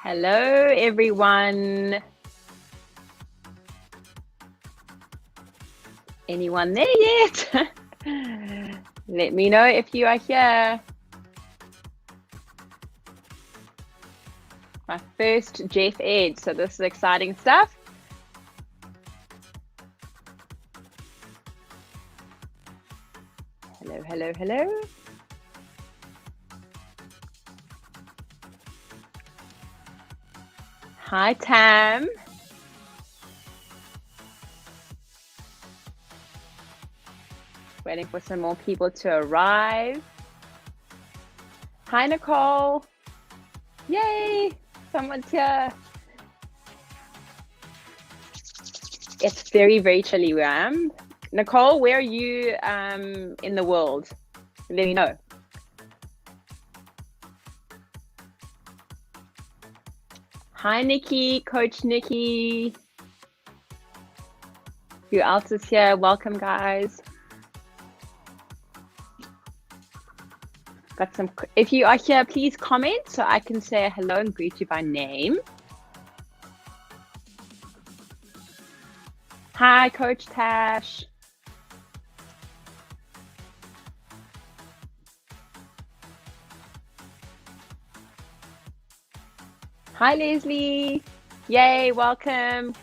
Hello, everyone. Anyone there yet? Let me know if you are here. My first Jeff Ed, so this is exciting stuff. Hello, hello, hello. Hi, Tam. Waiting for some more people to arrive. Hi, Nicole. Yay, someone's here. It's very, very chilly where I am. Nicole, where are you in the world? Let me know. Hi, Nikki, Coach Nikki. Who else is here? Welcome, guys. Got some. If you are here, please comment so I can say hello and greet you by name. Hi, Coach Tash. Hi, Leslie. Yay, welcome.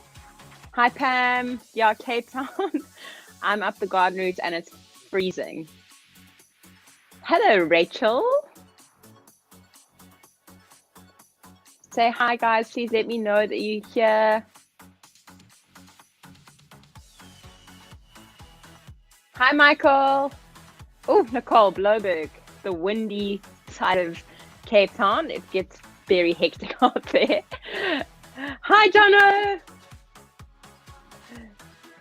Hi, Pam. Yeah, Cape Town. I'm up the garden route and it's freezing. Hello, Rachel. Say hi, guys. Please let me know that you're here. Hi, Michael. Oh, Nicole, Bloberg, the windy side of Cape Town. It gets very hectic out there. Hi, Jono.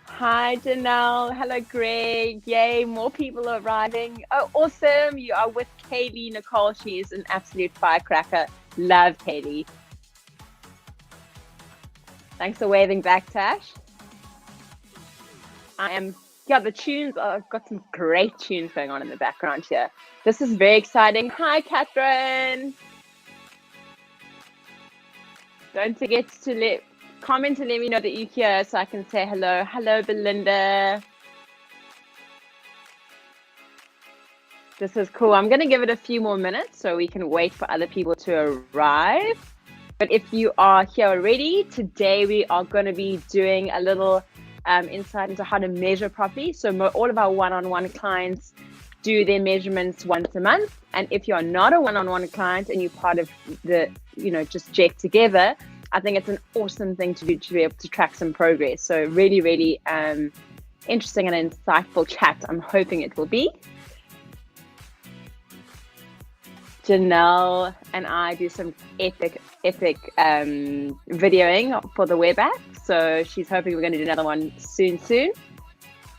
Hi, Janelle. Hello, Greg. Yay, more people are arriving. Oh, awesome. You are with Kaylee. Nicole, she is an absolute firecracker. Love Kaylee. Thanks for waving back, Tash. The tunes, I've got some great tunes going on in the background here. This is very exciting. Hi, Catherine. Don't forget to comment and let me know that you're here so I can say hello. Hello, Belinda. This is cool. I'm going to give it a few more minutes so we can wait for other people to arrive. But if you are here already, today we are going to be doing a little insight into how to measure properly. So all of our one-on-one clients do their measurements once a month. And if you're not a one-on-one client and you're part of the, just Jeff together, I think it's an awesome thing to do to be able to track some progress. So really, really interesting and insightful chat. I'm hoping it will be. Janelle and I do some epic videoing for the web app. So she's hoping we're going to do another one soon.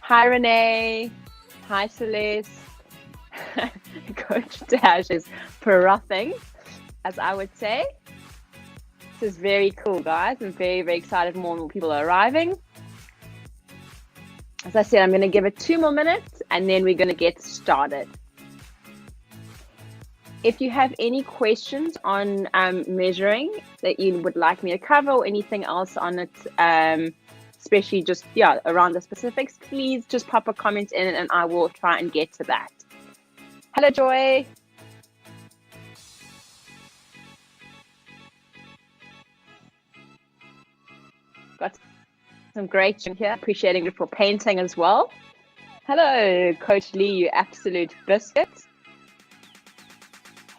Hi, Renee. Hi, Celeste. Coach Dash is frothing, as I would say. This is very cool, guys. I'm very, very excited. More and more people are arriving. As I said, I'm going to give it 2 more minutes and then we're going to get started. If you have any questions on measuring that you would like me to cover or anything else on it, especially just around the specifics, please just pop a comment in and I will try and get to that. Hello, Joy. Got some great here, appreciating it for painting as well. Hello, Coach Lee, you absolute biscuit.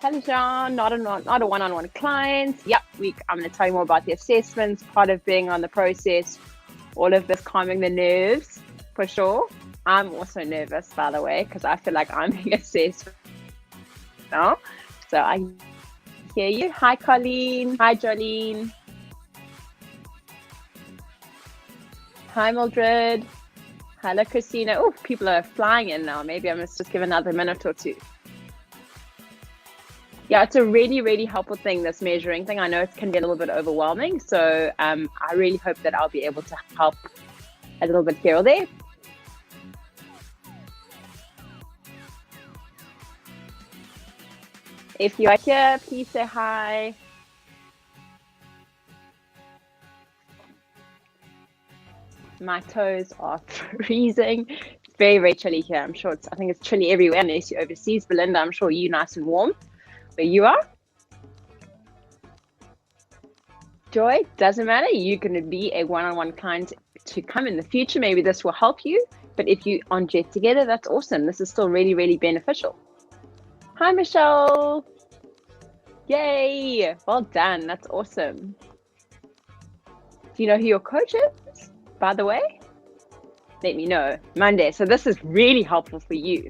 Hello, John, not a one-on-one client. Yep, I'm going to tell you more about the assessments, part of being on the process, all of this calming the nerves, for sure. I'm also nervous, by the way, because I feel like I'm being assessed now. So I hear you. Hi, Colleen. Hi, Jolene. Hi, Mildred. Hello, Christina. Oh, people are flying in now. Maybe I must just give another minute or two. Yeah, it's a really, really helpful thing, this measuring thing. I know it can be a little bit overwhelming. So I really hope that I'll be able to help a little bit here or there. If you are here, please say hi. My toes are freezing. It's very, very chilly here. I think it's chilly everywhere unless you're overseas. Belinda, I'm sure you're nice and warm where you are. Joy, doesn't matter. You're going to be a one-on-one client to come in the future. Maybe this will help you. But if you on Jet together, that's awesome. This is still really, really beneficial. Hi, Michelle. Yay. Well done. That's awesome. Do you know who your coach is, by the way? Let me know. Monday. So this is really helpful for you.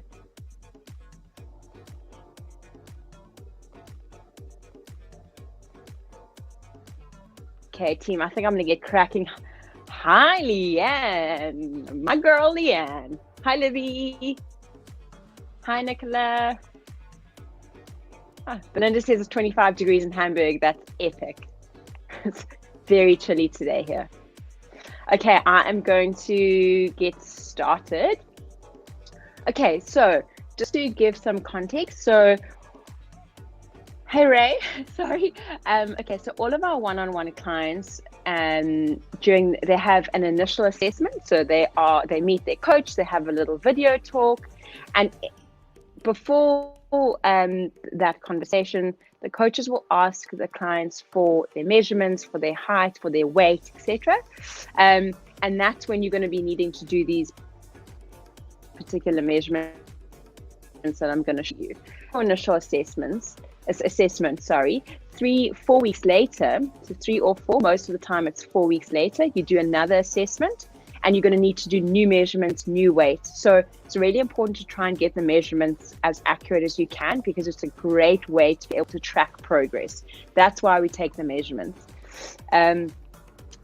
Okay, team, I think I'm going to get cracking. Hi, Leanne. My girl, Leanne. Hi, Libby. Hi, Nicola. Belinda says it's 25 degrees in Hamburg. That's epic. It's very chilly today here. Okay, I am going to get started. Okay, so just to give some context. So, hey Ray, sorry. Okay, so all of our one-on-one clients, they have an initial assessment. So they meet their coach, they have a little video talk, and before that conversation, the coaches will ask the clients for their measurements, for their height, for their weight, etc. And that's when you're going to be needing to do these particular measurements that I'm going to show you. Initial assessment, 4 weeks later, so 3 or 4, most of the time it's 4 weeks later, you do another assessment. And you're going to need to do new measurements, new weights. So it's really important to try and get the measurements as accurate as you can, because it's a great way to be able to track progress. That's why we take the measurements. And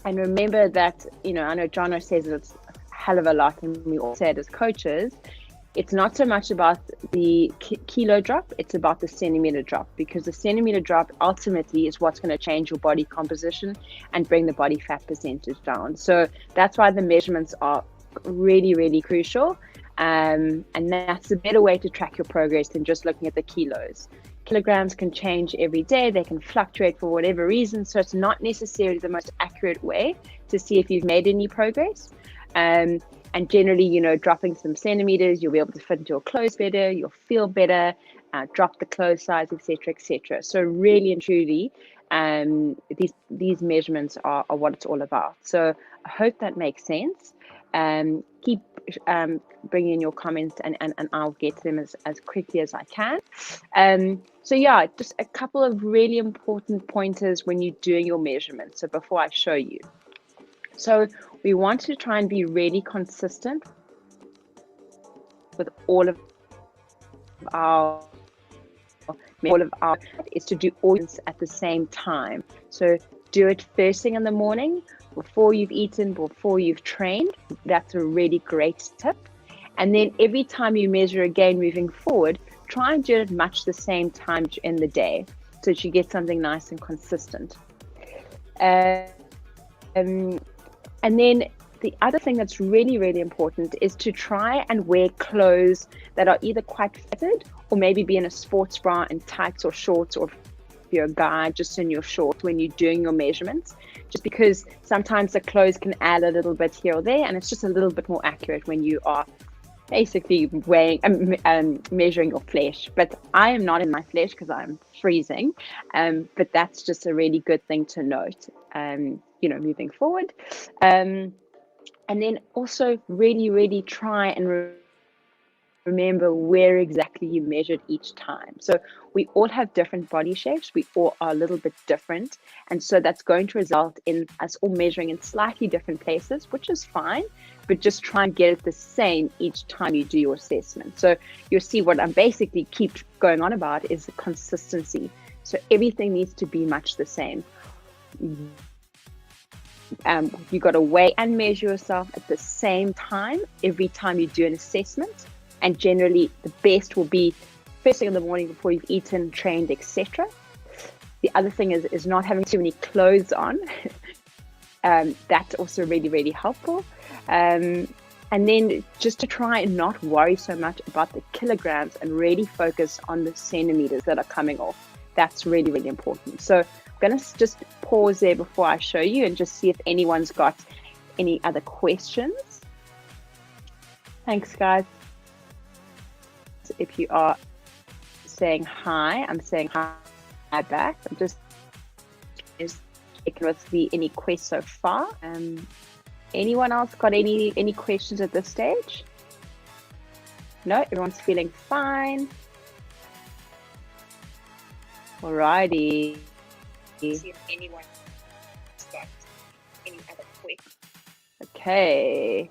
remember that, I know Jono says it's a hell of a lot, and we all say it as coaches. It's not so much about the kilo drop, it's about the centimeter drop, because the centimeter drop ultimately is what's going to change your body composition and bring the body fat percentage down. So that's why the measurements are really, really crucial. And that's a better way to track your progress than just looking at the kilos. Kilograms can change every day, they can fluctuate for whatever reason. So it's not necessarily the most accurate way to see if you've made any progress. And generally, dropping some centimeters, you'll be able to fit into your clothes better, you'll feel better, drop the clothes size, etc., etc. So really and truly, these measurements are what it's all about. So I hope that makes sense. Keep bringing in your comments, and I'll get to them as quickly as I can. So yeah, just a couple of really important pointers when you're doing your measurements. So before I show you. So we want to try and be really consistent with all of our is to do all at the same time. So do it first thing in the morning, before you've eaten, before you've trained. That's a really great tip. And then every time you measure again moving forward, try and do it much the same time in the day, so that you get something nice and consistent. And then the other thing that's really, really important is to try and wear clothes that are either quite fitted, or maybe be in a sports bra and tights or shorts, or if you're a guy, just in your shorts when you're doing your measurements, just because sometimes the clothes can add a little bit here or there, and it's just a little bit more accurate when you are basically weighing measuring your flesh. But I am not in my flesh because I'm freezing, but that's just a really good thing to note, moving forward. And then also really, really try and remember where exactly you measured each time. So we all have different body shapes. We all are a little bit different. And so that's going to result in us all measuring in slightly different places, which is fine, but just try and get it the same each time you do your assessment. So you'll see what I'm basically keep going on about is the consistency. So everything needs to be much the same. You got to weigh and measure yourself at the same time every time you do an assessment. And generally, the best will be first thing in the morning before you've eaten, trained, etc. The other thing is not having too many clothes on. That's also really, really helpful. And then just to try and not worry so much about the kilograms and really focus on the centimeters that are coming off. That's really, really important. So I'm going to just pause there before I show you and just see if anyone's got any other questions. Thanks, guys. If you are saying hi, I'm saying hi back. I'm just checking with any questions so far. Anyone else got any questions at this stage? No, everyone's feeling fine. Alrighty. See if anyone got any other questions. Okay.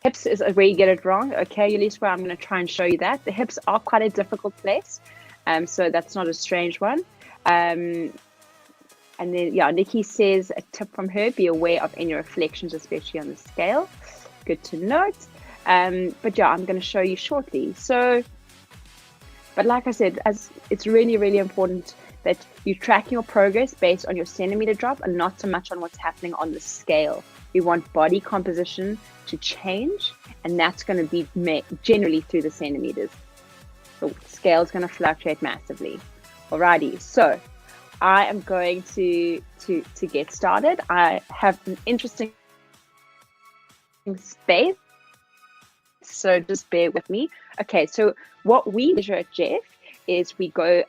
Hips is where you get it wrong. Okay, Yulisa, I'm going to try and show you that. The hips are quite a difficult place. So that's not a strange one. And then, yeah, Nikki says a tip from her, be aware of any reflections, especially on the scale. Good to note. But yeah, I'm going to show you shortly. So, but like I said, as it's really, really important that you track your progress based on your centimeter drop and not so much on what's happening on the scale. We want body composition to change, and that's going to be generally through the centimeters. The scale is going to fluctuate massively. Alrighty, so I am going to get started. I have an interesting space, so just bear with me. Okay, so what we measure at Jeff is we go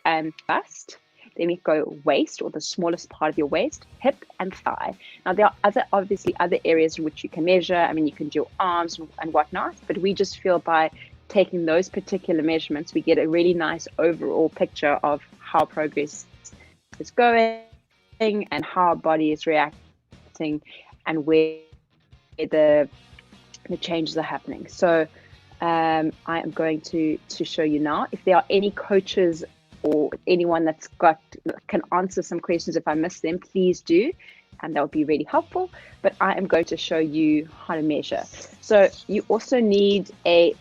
bust, then we go waist, or the smallest part of your waist, hip and thigh. Now there are obviously other areas in which you can measure. I mean, you can do your arms and whatnot, but we just feel by taking those particular measurements, we get a really nice overall picture of how progress is going and how our body is reacting and where the changes are happening. So I am going to show you now. If there are any coaches or anyone that's can answer some questions, if I miss them, please do, and that would be really helpful. But I am going to show you how to measure. So you also need a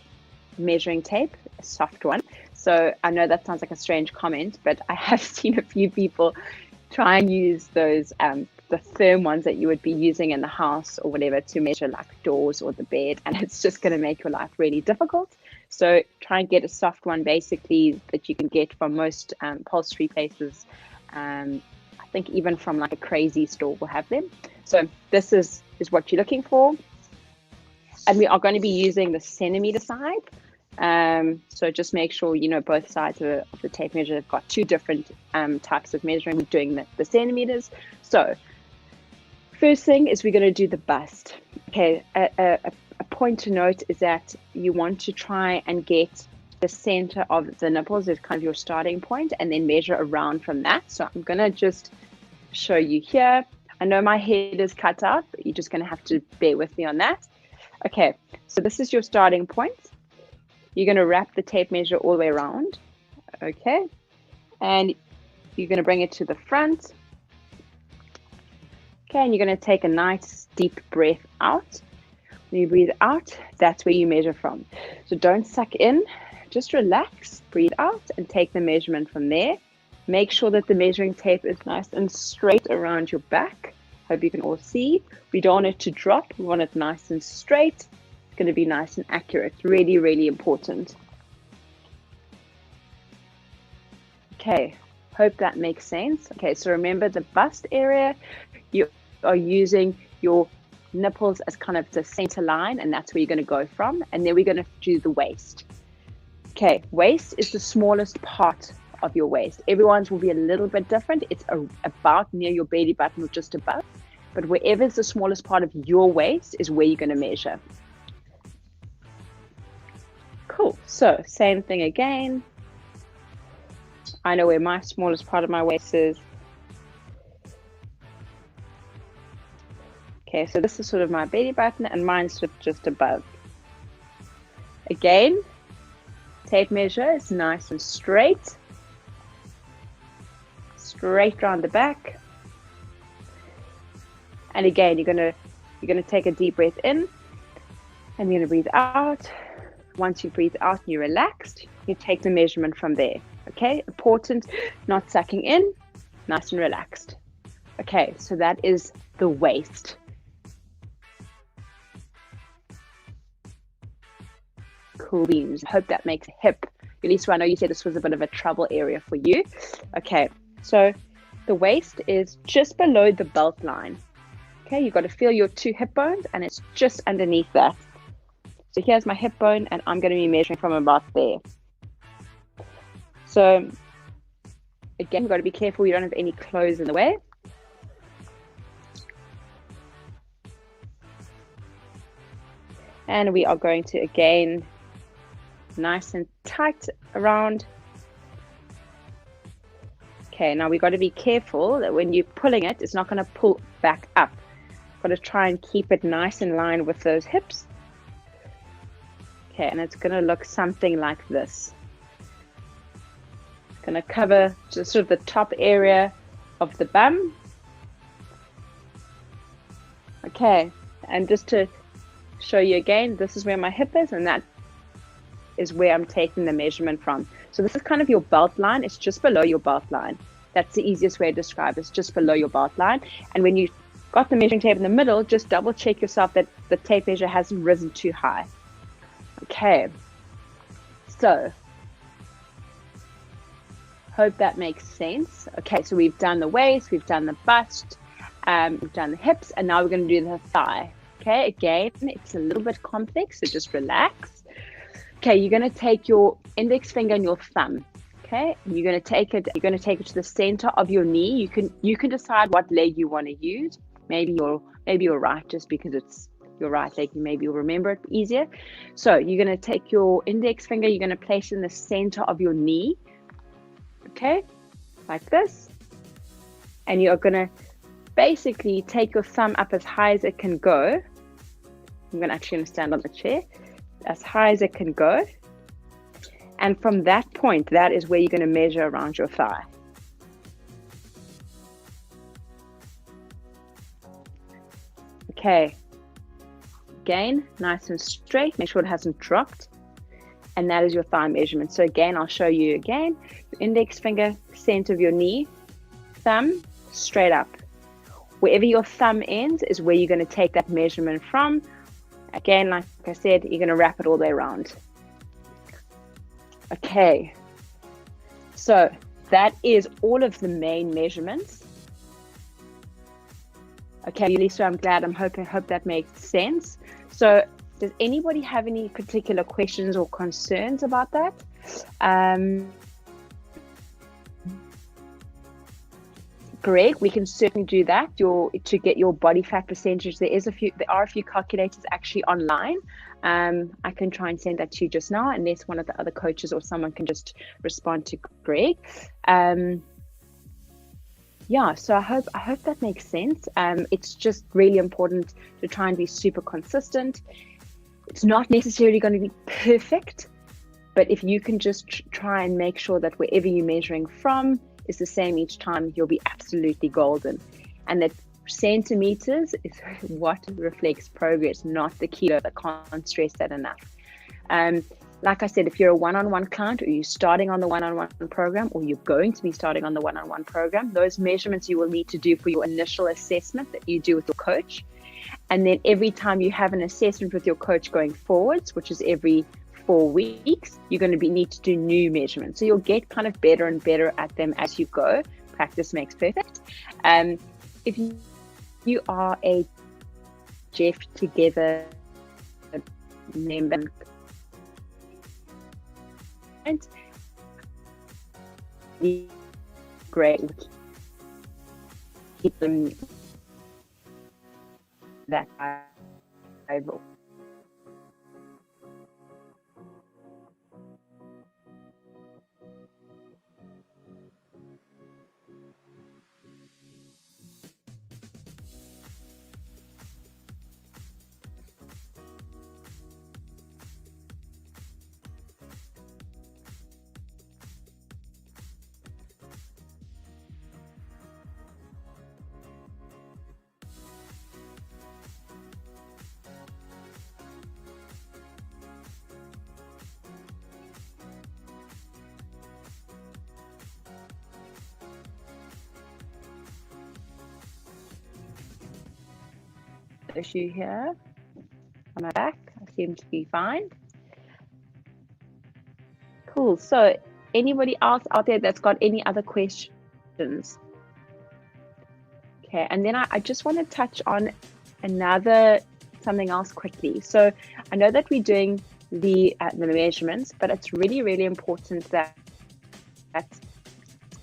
measuring tape, a soft one. So I know that sounds like a strange comment, but I have seen a few people try and use those the firm ones that you would be using in the house or whatever to measure like doors or the bed, and it's just going to make your life really difficult. So try and get a soft one basically that you can get from most upholstery places. I think even from like a Crazy store will have them. So this is what you're looking for. And we are going to be using the centimeter side. So just make sure you know both sides of the tape measure have got two different types of measuring. We're doing the centimeters. So first thing is we're going to do the bust. Okay, a point to note is that you want to try and get the center of the nipples as kind of your starting point and then measure around from that. So I'm going to just show you here. I know my head is cut out, but you're just going to have to bear with me on that. Okay, so this is your starting point. You're going to wrap the tape measure all the way around. Okay, and you're going to bring it to the front. Okay, and you're going to take a nice deep breath out. When you breathe out, that's where you measure from. So don't suck in, just relax, breathe out, and take the measurement from there. Make sure that the measuring tape is nice and straight around your back. Hope you can all see. We don't want it to drop. We want it nice and straight. It's going to be nice and accurate. Really, really important. Okay, hope that makes sense. Okay, so remember the bust area, you are using your nipples as kind of the center line, and that's where you're going to go from. And then we're going to do the waist. Okay, waist is the smallest part of your waist. Everyone's will be a little bit different. It's about near your belly button or just above, but wherever is the smallest part of your waist is where you're going to measure. Cool. So same thing again. I know where my smallest part of my waist is. Okay, so this is sort of my belly button and mine's sort of just above. Again, tape measure is nice and straight. Straight around the back. And again, you're gonna take a deep breath in and you're gonna breathe out. Once you breathe out and you're relaxed, you take the measurement from there. Okay, important, not sucking in, nice and relaxed. Okay, so that is the waist. Cool beans. Hope that makes hip. Elisa, I know you said this was a bit of a trouble area for you. Okay, so the waist is just below the belt line. Okay, you've got to feel your 2 hip bones, and it's just underneath that. So here's my hip bone, and I'm going to be measuring from about there. So again, you've got to be careful you don't have any clothes in the way. And we are going to, again, nice and tight around. Okay, now we've got to be careful that when you're pulling it, it's not going to pull back up. Got to try and keep it nice in line with those hips. Okay, and it's going to look something like this. It's going to cover just sort of the top area of the bum. Okay, and just to show you again, this is where my hip is, and that is where I'm taking the measurement from. So this is kind of your belt line. It's just below your belt line. That's the easiest way to describe it. It's just below your belt line. And when you got the measuring tape in the middle, just double check yourself that the tape measure hasn't risen too high. Okay, so hope that makes sense. Okay, so we've done the waist, we've done the bust, we've done the hips, and now we're going to do the thigh. Okay, again, it's a little bit complex, so just relax. Okay, you're going to take your index finger and your thumb. Okay, you're going to take it to the center of your knee. You can decide what leg you want to use. Maybe your right, just because it's your right leg, maybe you'll remember it easier. So you're going to take your index finger, you're going to place it in the center of your knee. Okay, like this. And you're going to basically take your thumb up as high as it can go. I'm going to actually stand on the chair. As high as it can go. And from that point, that is where you're going to measure around your thigh. Okay. Again, nice and straight. Make sure it hasn't dropped. And that is your thigh measurement. So again, I'll show you again. Your index finger, center of your knee, thumb, straight up. Wherever your thumb ends is where you're going to take that measurement from. Again, like I said, you're going to wrap it all the way around. Okay. So that is all of the main measurements. Okay, Lisa, I'm glad. Hope that makes sense. So does anybody have any particular questions or concerns about that? Greg, we can certainly do that. To get your body fat percentage, there are a few calculators actually online. I can try and send that to you just now, unless one of the other coaches or someone can just respond to Greg. Yeah, so I hope that makes sense. It's just really important to try and be super consistent. It's not necessarily going to be perfect, but if you can just try and make sure that wherever you're measuring from is the same each time, you'll be absolutely golden. And that centimeters is what reflects progress, not the kilo. I can't stress that enough. Like I said, if you're a one-on-one client, or you're starting on the one-on-one program, or you're going to be starting on the one-on-one program, those measurements you will need to do for your initial assessment that you do with your coach. And then every time you have an assessment with your coach going forwards, which is every 4 weeks, you're going to need to do new measurements. So you'll get kind of better and better at them as you go. Practice makes perfect. If you are a Jeff Together member, great. Keep them that I will. Issue here. Am I back? I seem to be fine. Cool. So anybody else out there that's got any other questions? Okay. Okay, and then I just want to touch on something else quickly. So I know that we're doing the measurements, but it's really, really important that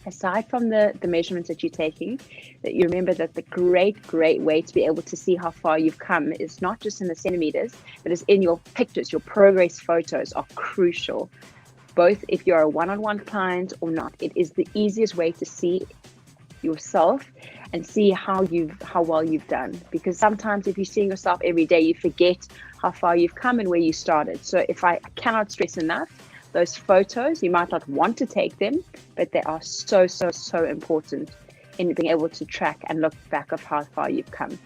aside from the measurements that you're taking, that you remember that the great way to be able to see how far you've come is not just in the centimeters, but it's in your pictures. Your progress photos are crucial, both if you're a one-on-one client or not. It is the easiest way to see yourself and see how well you've done, because sometimes if you're seeing yourself every day, you forget how far you've come and where you started. So if I cannot stress enough, those photos, you might not want to take them, but they are so important in being able to track and look back of how far you've come.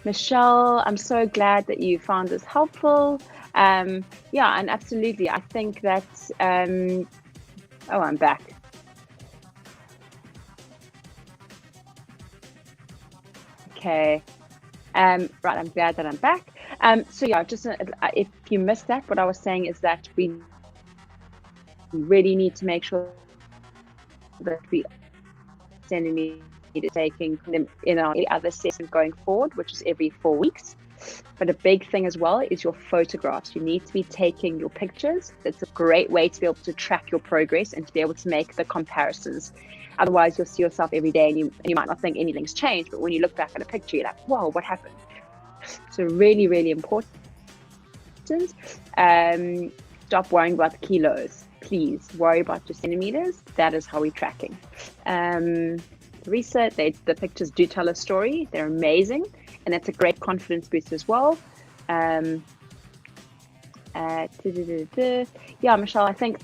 Michelle, I'm so glad that you found this helpful. Yeah, and absolutely, I think that oh, I'm back. Okay. Right, I'm glad that I'm back. So yeah, just if you missed that, what I was saying is that we really need to make sure that we centimeters taking them in our other session going forward, which is every 4 weeks. But a big thing as well is your photographs. You need to be taking your pictures. It's a great way to be able to track your progress and to be able to make the comparisons. Otherwise, you'll see yourself every day and you might not think anything's changed, but when you look back at a picture, you're like, whoa, what happened? So really, really important. Stop worrying about the kilos. Please worry about your centimeters. That is how we're tracking. Research, the pictures do tell a story. They're amazing, and that's a great confidence boost as well. Yeah, Michelle, I think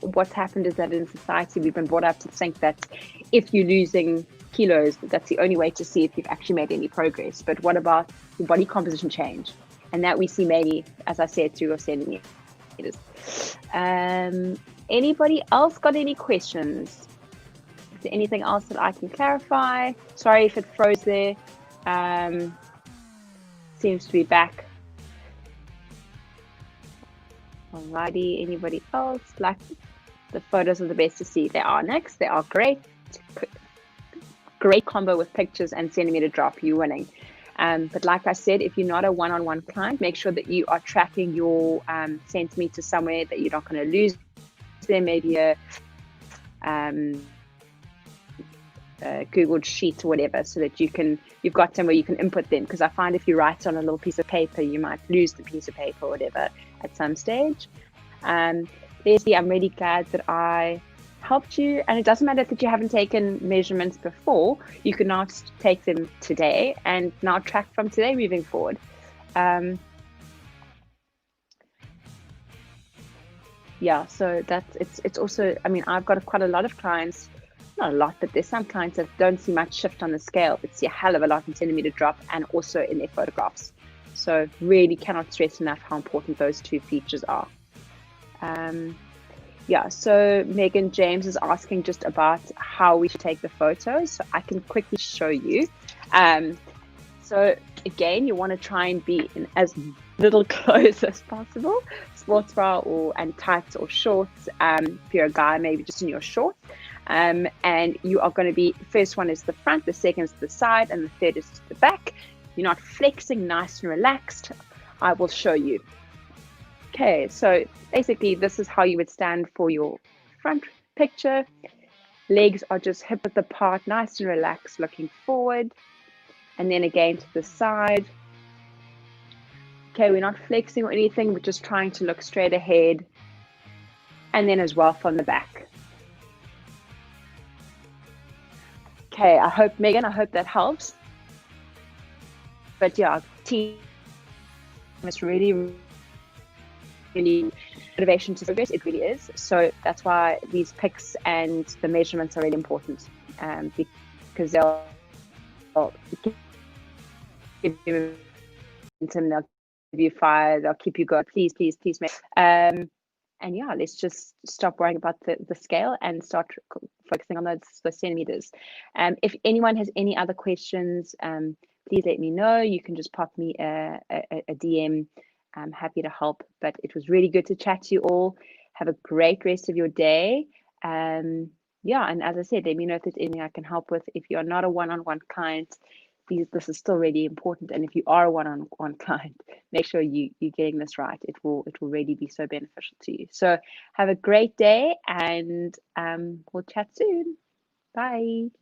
what's happened is that in society we've been brought up to think that if you're losing kilos, that's the only way to see if you've actually made any progress. But what about your body composition change? And that we see mainly, as I said, through your centimeters. Anybody else got any questions? Is there anything else that I can clarify? Sorry if it froze there. Seems to be back. Alrighty, anybody else? Like, the photos are the best to see. They are next. They are great. Great combo with pictures and centimeter drop. You're winning. But like I said, if you're not a one-on-one client, make sure that you are tracking your centimeters somewhere that you're not going to lose them. Maybe a Google sheet or whatever, so that you've got somewhere you can input them. Because I find if you write on a little piece of paper, you might lose the piece of paper or whatever at some stage. Leslie, I'm really glad that I helped you, and it doesn't matter that you haven't taken measurements before. You can now take them today and now track from today moving forward. Yeah, so it's also, I mean, I've got quite a lot of clients, not a lot, but there's some clients that don't see much shift on the scale, but see a hell of a lot in centimeter drop and also in their photographs. So really cannot stress enough how important those two features are. Yeah, so Megan James is asking just about how we should take the photos. So I can quickly show you. So again, you want to try and be in as little clothes as possible, sports bra and tights or shorts. If you're a guy, maybe just in your shorts. And you are going to be, first one is the front, the second is the side, and the third is the back. You're not flexing, nice and relaxed. I will show you. Okay, so basically this is how you would stand for your front picture. Legs are just hip width apart, nice and relaxed, looking forward. And then again to the side. Okay, we're not flexing or anything, we're just trying to look straight ahead. And then as well from the back. Okay, Megan, I hope that helps. But yeah, team is really motivation to progress. It really is. So that's why these pics and the measurements are really important, because they'll give you momentum, they'll give you fire, they'll keep you going. Please, and yeah, let's just stop worrying about the scale and start focusing on those centimeters. If anyone has any other questions, please let me know. You can just pop me a DM. I'm happy to help, but it was really good to chat to you all. Have a great rest of your day. yeah, and as I said, let me know if there's anything I can help with. If you're not a one-on-one client, this is still really important. And if you are a one-on-one client, make sure you're getting this right. It will really be so beneficial to you. So have a great day, and we'll chat soon. Bye.